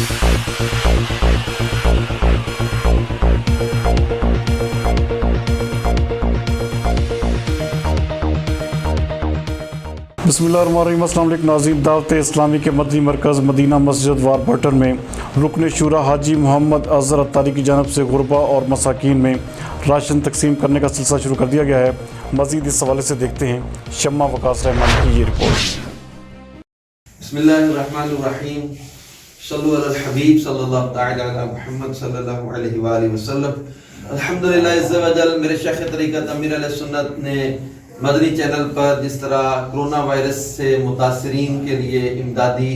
بسم اللہ الرحمن الرحیم۔ السلام علیکم ناظرین، دعوت اسلامی کے مدنی مرکز مدینہ مسجد واربرٹن میں رکن شورا حاجی محمد اظہر اتاری کی جانب سے غربا اور مساکین میں راشن تقسیم کرنے کا سلسلہ شروع کر دیا گیا ہے۔ مزید اس حوالے سے دیکھتے ہیں شمع وقاص رحمان کی یہ رپورٹ۔ بسم اللہ الرحمن الرحیم، صلو علی الحبیب صلی اللہ تعالی علی محمد صلی اللہ علیہ وآلہ وسلم۔ الحمدللہ عز و جل، میرے شیخ طریقت امیر علیہ سنت نے مدنی چینل پر جس طرح کرونا وائرس سے متاثرین کے لیے امدادی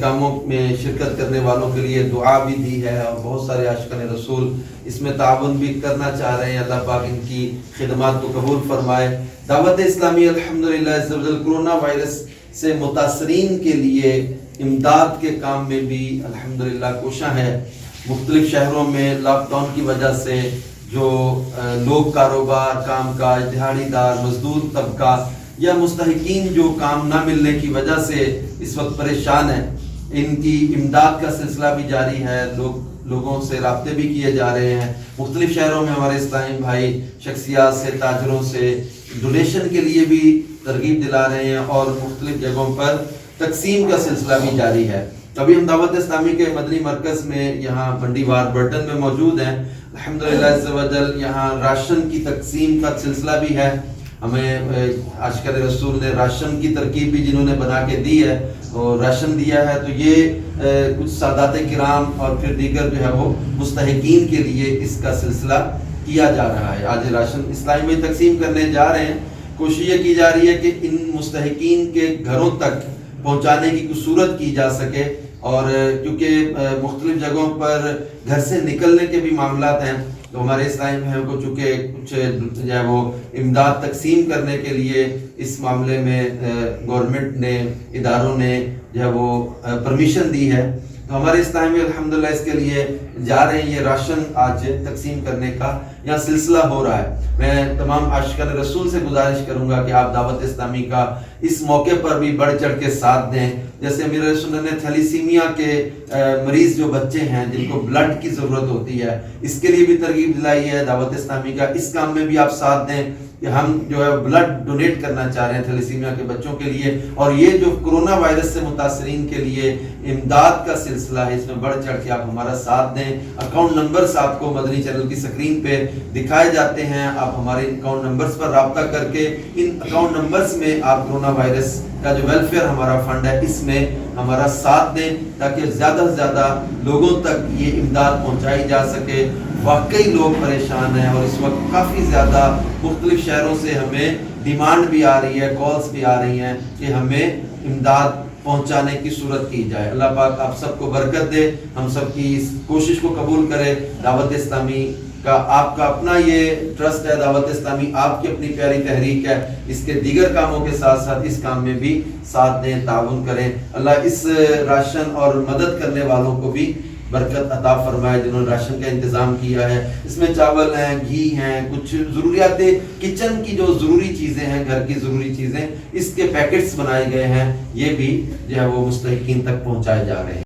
کاموں میں شرکت کرنے والوں کے لیے دعا بھی دی ہے، اور بہت سارے عاشقان رسول اس میں تعاون بھی کرنا چاہ رہے ہیں۔ اللہ پاک ان کی خدمات کو قبول فرمائے۔ دعوت اسلامی الحمدللہ عز و جل کرونا وائرس سے متاثرین کے لیے امداد کے کام میں بھی الحمدللہ کوشاں ہے۔ مختلف شہروں میں لاک ڈاؤن کی وجہ سے جو لوگ کاروبار کام کاج، دہاڑی دار، مزدور طبقہ یا مستحقین جو کام نہ ملنے کی وجہ سے اس وقت پریشان ہیں، ان کی امداد کا سلسلہ بھی جاری ہے۔ لوگوں سے رابطے بھی کیے جا رہے ہیں۔ مختلف شہروں میں ہمارے اسلامی بھائی شخصیات سے، تاجروں سے ڈونیشن کے لیے بھی ترغیب دلا رہے ہیں، اور مختلف جگہوں پر تقسیم کا سلسلہ بھی جاری ہے۔ ابھی ہم دعوت اسلامی کے مدنی مرکز میں یہاں منڈی واربرٹن میں موجود ہیں۔ الحمدللہ عز و جل یہاں راشن کی تقسیم کا سلسلہ بھی ہے۔ ہمیں عاشقان رسول نے راشن کی ترکیب بھی جنہوں نے بنا کے دی ہے، اور راشن دیا ہے، تو یہ کچھ سادات کرام اور پھر دیگر جو ہے وہ مستحقین کے لیے اس کا سلسلہ کیا جا رہا ہے۔ آج راشن اسلامی میں تقسیم کرنے جا رہے ہیں۔ کوشش یہ کی جا رہی ہے کہ ان مستحقین کے گھروں تک پہنچانے کی کچھ صورت کی جا سکے، اور کیونکہ مختلف جگہوں پر گھر سے نکلنے کے بھی معاملات ہیں، تو ہمارے اسلامی بھائیوں کو چونکہ کچھ جو ہے وہ امداد تقسیم کرنے کے لیے اس معاملے میں گورنمنٹ نے، اداروں نے جو ہے وہ پرمیشن دی ہے، تو ہمارے اسلامی الحمدللہ اس کے لیے جا رہے ہیں۔ یہ راشن آج تقسیم کرنے کا یہاں سلسلہ ہو رہا ہے۔ میں تمام عاشقان رسول سے گزارش کروں گا کہ آپ دعوت اسلامی کا اس موقع پر بھی بڑھ چڑھ کے ساتھ دیں۔ جیسے امیر علیہ سنت نے تھیلیسیمیا کے مریض جو بچے ہیں جن کو بلڈ کی ضرورت ہوتی ہے، اس کے لیے بھی ترغیب دلائی ہے دعوت اسلامی کا۔ اس کام میں بھی آپ ساتھ دیں کہ ہم جو ہے بلڈ ڈونیٹ کرنا چاہ رہے ہیں تھیلیسیمیا کے بچوں کے لیے، اور یہ جو کرونا وائرس سے متاثرین کے لیے امداد کا سلسلہ ہے، اس میں بڑھ چڑھ کے آپ ہمارا ساتھ دیں۔ اکاؤنٹ نمبرز آپ کو مدنی چینل کی سکرین پہ دکھائے جاتے ہیں، آپ ہمارے اکاؤنٹ نمبرز پر رابطہ کر کے ان اکاؤنٹ نمبرز میں آپ کرونا وائرس کا جو ویلفیئر ہمارا فنڈ ہے اس میں ہمارا ساتھ دیں، تاکہ زیادہ سے زیادہ لوگوں تک یہ امداد پہنچائی جا سکے۔ واقعی لوگ پریشان ہیں، اور اس وقت کافی زیادہ مختلف شہروں سے ہمیں ڈیمانڈ بھی آ رہی ہے، کالز بھی آ رہی ہیں کہ ہمیں امداد پہنچانے کی صورت کی جائے۔ اللہ پاک آپ سب کو برکت دے، ہم سب کی اس کوشش کو قبول کرے۔ دعوت اسلامی کا آپ کا اپنا یہ ٹرسٹ ہے، دعوت اسلامی آپ کی اپنی پیاری تحریک ہے، اس کے دیگر کاموں کے ساتھ ساتھ اس کام میں بھی ساتھ دیں، تعاون کریں۔ اللہ اس راشن اور مدد کرنے والوں کو بھی برکت عطا فرمائے جنہوں نے راشن کا انتظام کیا ہے۔ اس میں چاول ہیں، گھی ہیں، کچھ ضروریات کچن کی جو ضروری چیزیں ہیں، گھر کی ضروری چیزیں، اس کے پیکٹس بنائے گئے ہیں، یہ بھی جو ہے وہ مستحقین تک پہنچائے جا رہے ہیں۔